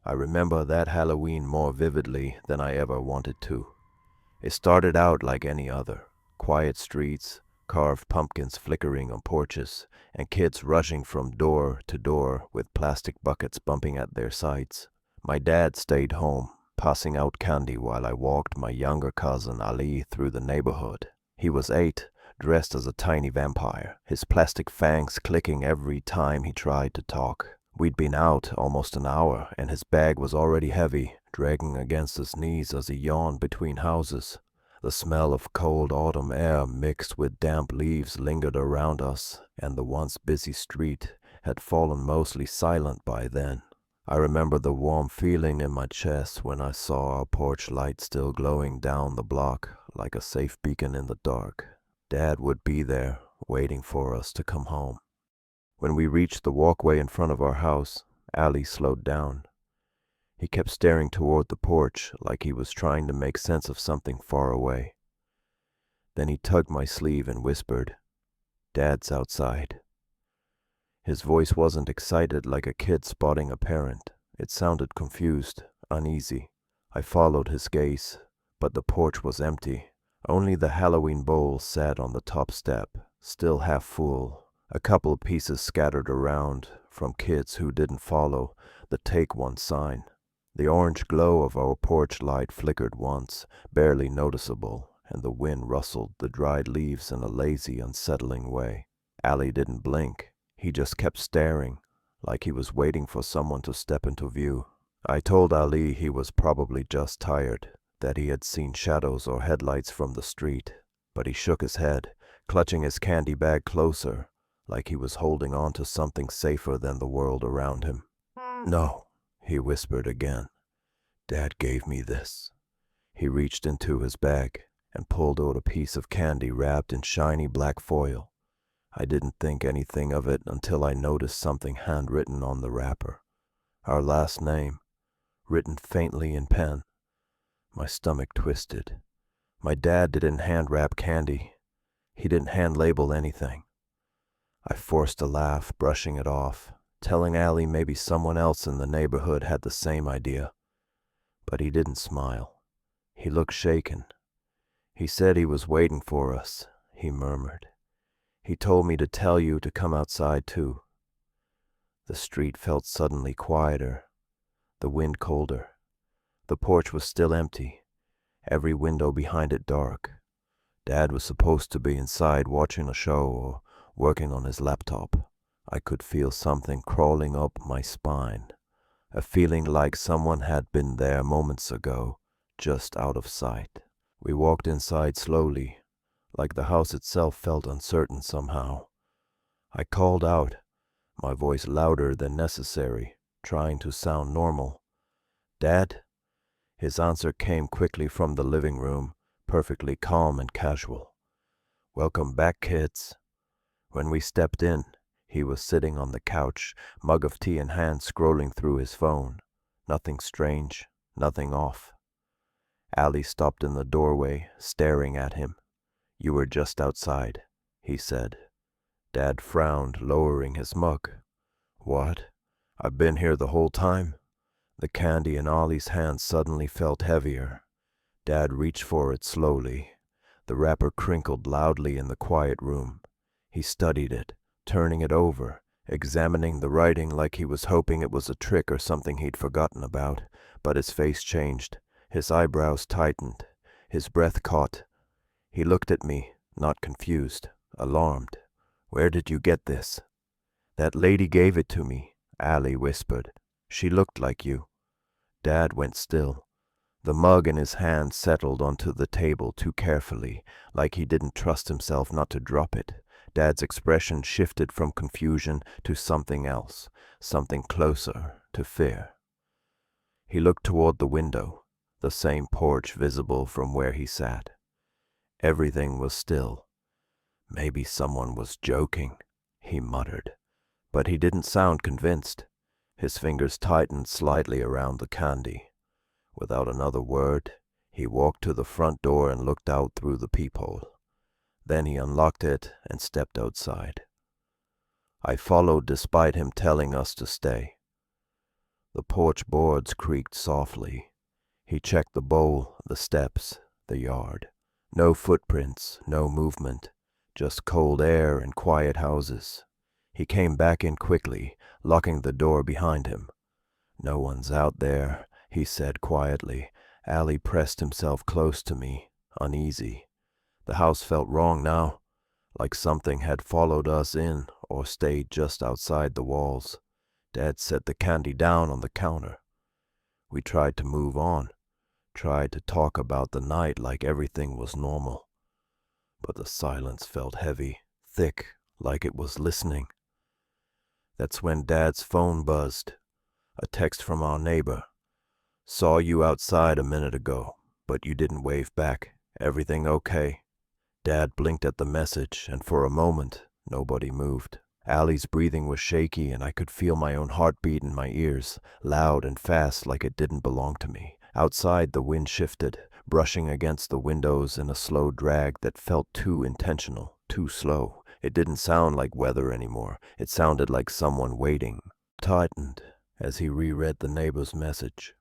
I remember that Halloween more vividly than I ever wanted to. It started out like any other. Quiet streets, carved pumpkins flickering on porches, and kids rushing from door to door with plastic buckets bumping at their sides. My dad stayed home, passing out candy while I walked my younger cousin Ali through the neighborhood. He was 8, dressed as a tiny vampire, his plastic fangs clicking every time he tried to talk. We'd been out almost an hour, and his bag was already heavy, dragging against his knees as he yawned between houses. The smell of cold autumn air mixed with damp leaves lingered around us, and the once busy street had fallen mostly silent by then. I remember the warm feeling in my chest when I saw our porch light still glowing down the block like a safe beacon in the dark. Dad would be there, waiting for us to come home. When we reached the walkway in front of our house, Ali slowed down. He kept staring toward the porch like he was trying to make sense of something far away. Then he tugged my sleeve and whispered, "Dad's outside." His voice wasn't excited like a kid spotting a parent. It sounded confused, uneasy. I followed his gaze, but the porch was empty. Only the Halloween bowl sat on the top step, still half full. A couple pieces scattered around from kids who didn't follow the take one sign. The orange glow of our porch light flickered once, barely noticeable, and the wind rustled the dried leaves in a lazy, unsettling way. Ali didn't blink. He just kept staring, like he was waiting for someone to step into view. I told Ali he was probably just tired, that he had seen shadows or headlights from the street, but he shook his head, clutching his candy bag closer, like he was holding on to something safer than the world around him. "No," he whispered again. "Dad gave me this." He reached into his bag and pulled out a piece of candy wrapped in shiny black foil. I didn't think anything of it until I noticed something handwritten on the wrapper. Our last name, written faintly in pen. My stomach twisted. My dad didn't hand wrap candy. He didn't hand label anything. I forced a laugh, brushing it off, telling Ali maybe someone else in the neighborhood had the same idea. But he didn't smile. He looked shaken. "He said he was waiting for us," he murmured. "He told me to tell you to come outside too." The street felt suddenly quieter, the wind colder. The porch was still empty, every window behind it dark. Dad was supposed to be inside watching a show or working on his laptop. I could feel something crawling up my spine, a feeling like someone had been there moments ago, just out of sight. We walked inside slowly, like the house itself felt uncertain somehow. I called out, my voice louder than necessary, trying to sound normal. "Dad?" His answer came quickly from the living room, perfectly calm and casual. "Welcome back, kids." When we stepped in, he was sitting on the couch, mug of tea in hand, scrolling through his phone. Nothing strange, nothing off. Ali stopped in the doorway, staring at him. "You were just outside," he said. Dad frowned, lowering his mug. "What? I've been here the whole time?" The candy in Ollie's hand suddenly felt heavier. Dad reached for it slowly. The wrapper crinkled loudly in the quiet room. He studied it, turning it over, examining the writing like he was hoping it was a trick or something he'd forgotten about. But his face changed. His eyebrows tightened. His breath caught. He looked at me, not confused, alarmed. "Where did you get this?" "That lady gave it to me," Ali whispered. "She looked like you." Dad went still. The mug in his hand settled onto the table too carefully, like he didn't trust himself not to drop it. Dad's expression shifted from confusion to something else, something closer to fear. He looked toward the window, the same porch visible from where he sat. Everything was still. "Maybe someone was joking," he muttered. But he didn't sound convinced. His fingers tightened slightly around the candy. Without another word, he walked to the front door and looked out through the peephole. Then he unlocked it and stepped outside. I followed despite him telling us to stay. The porch boards creaked softly. He checked the bowl, the steps, the yard. No footprints, no movement, just cold air and quiet houses. He came back in quickly, locking the door behind him. "No one's out there," he said quietly. Allie pressed himself close to me, uneasy. The house felt wrong now, like something had followed us in or stayed just outside the walls. Dad set the candy down on the counter. We tried to move on, tried to talk about the night like everything was normal. But the silence felt heavy, thick, like it was listening. That's when Dad's phone buzzed. A text from our neighbor. "Saw you outside a minute ago, but you didn't wave back. Everything okay?" Dad blinked at the message, and for a moment, nobody moved. Allie's breathing was shaky, and I could feel my own heartbeat in my ears, loud and fast like it didn't belong to me. Outside, the wind shifted, brushing against the windows in a slow drag that felt too intentional, too slow. It didn't sound like weather anymore. It sounded like someone waiting. Tightened as he reread the neighbor's message.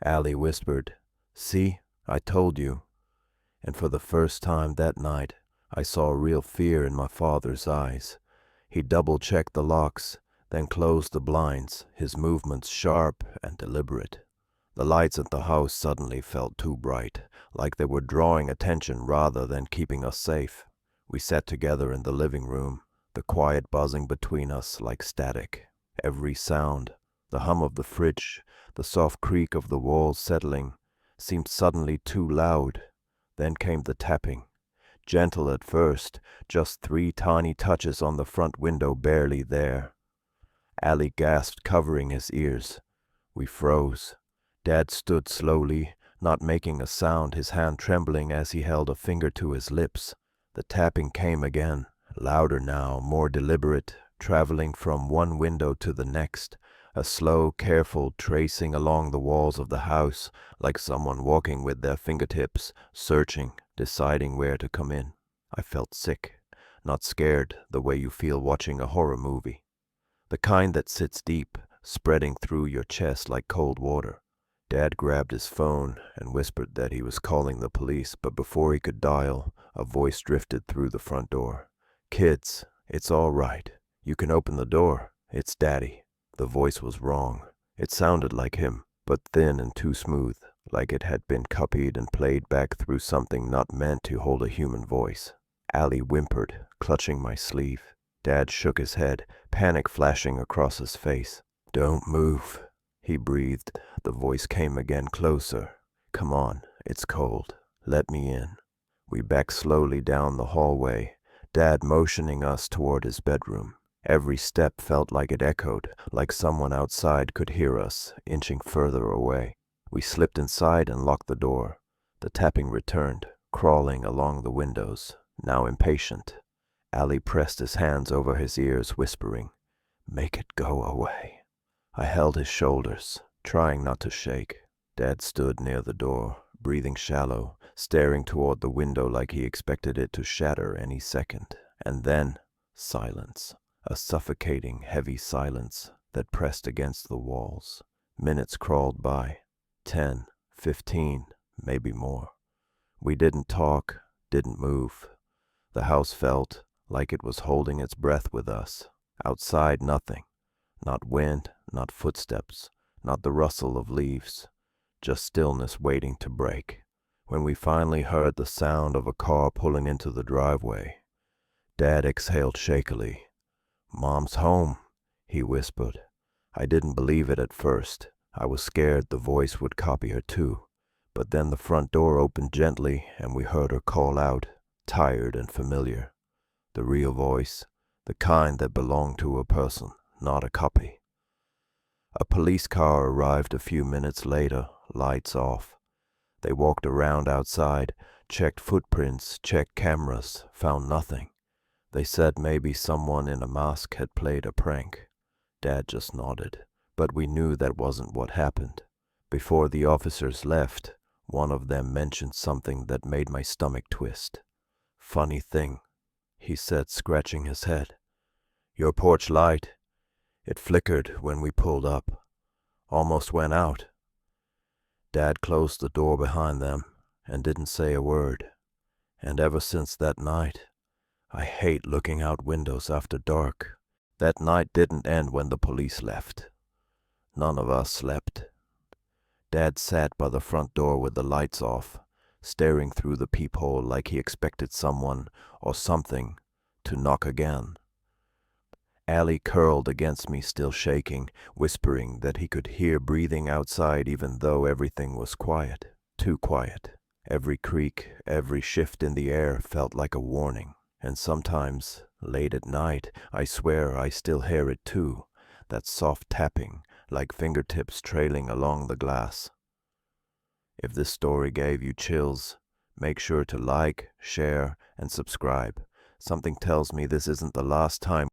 Allie whispered, "See, I told you." And for the first time that night, I saw real fear in my father's eyes. He double-checked the locks, then closed the blinds, his movements sharp and deliberate. The lights at the house suddenly felt too bright, like they were drawing attention rather than keeping us safe. We sat together in the living room, the quiet buzzing between us like static. Every sound, the hum of the fridge, the soft creak of the walls settling, seemed suddenly too loud. Then came the tapping. Gentle at first, just 3 tiny touches on the front window barely there. Allie gasped, covering his ears. We froze. Dad stood slowly, not making a sound, his hand trembling as he held a finger to his lips. The tapping came again, louder now, more deliberate, traveling from one window to the next, a slow, careful tracing along the walls of the house, like someone walking with their fingertips, searching, deciding where to come in. I felt sick, not scared the way you feel watching a horror movie. The kind that sits deep, spreading through your chest like cold water. Dad grabbed his phone and whispered that he was calling the police, but before he could dial, a voice drifted through the front door. "Kids, it's all right. You can open the door. It's Daddy." The voice was wrong. It sounded like him, but thin and too smooth, like it had been copied and played back through something not meant to hold a human voice. Allie whimpered, clutching my sleeve. Dad shook his head, panic flashing across his face. "Don't move," he breathed. The voice came again, closer. "Come on, it's cold. Let me in." We backed slowly down the hallway, Dad motioning us toward his bedroom. Every step felt like it echoed, like someone outside could hear us, inching further away. We slipped inside and locked the door. The tapping returned, crawling along the windows, now impatient. Allie pressed his hands over his ears, whispering, "Make it go away." I held his shoulders, trying not to shake. Dad stood near the door, breathing shallow, staring toward the window like he expected it to shatter any second. And then, silence. A suffocating, heavy silence that pressed against the walls. Minutes crawled by. 10, 15, maybe more. We didn't talk, didn't move. The house felt like it was holding its breath with us. Outside, nothing. Not wind, not footsteps, not the rustle of leaves. Just stillness waiting to break. When we finally heard the sound of a car pulling into the driveway, Dad exhaled shakily. "Mom's home," he whispered. I didn't believe it at first. I was scared the voice would copy her too. But then the front door opened gently and we heard her call out, tired and familiar. The real voice, the kind that belonged to a person, not a copy. A police car arrived a few minutes later, lights off. They walked around outside, checked footprints, checked cameras, found nothing. They said maybe someone in a mask had played a prank. Dad just nodded, but we knew that wasn't what happened. Before the officers left, one of them mentioned something that made my stomach twist. "Funny thing," he said, scratching his head. "Your porch light. It flickered when we pulled up. Almost went out. Dad closed the door behind them and didn't say a word. And ever since that night, I hate looking out windows after dark. That night didn't end when the police left. None of us slept. Dad sat by the front door with the lights off, staring through the peephole like he expected someone or something to knock again. Allie curled against me, still shaking, whispering that he could hear breathing outside even though everything was quiet. Too quiet. Every creak, every shift in the air felt like a warning. And sometimes, late at night, I swear I still hear it too, that soft tapping, like fingertips trailing along the glass. If this story gave you chills, make sure to like, share, and subscribe. Something tells me this isn't the last time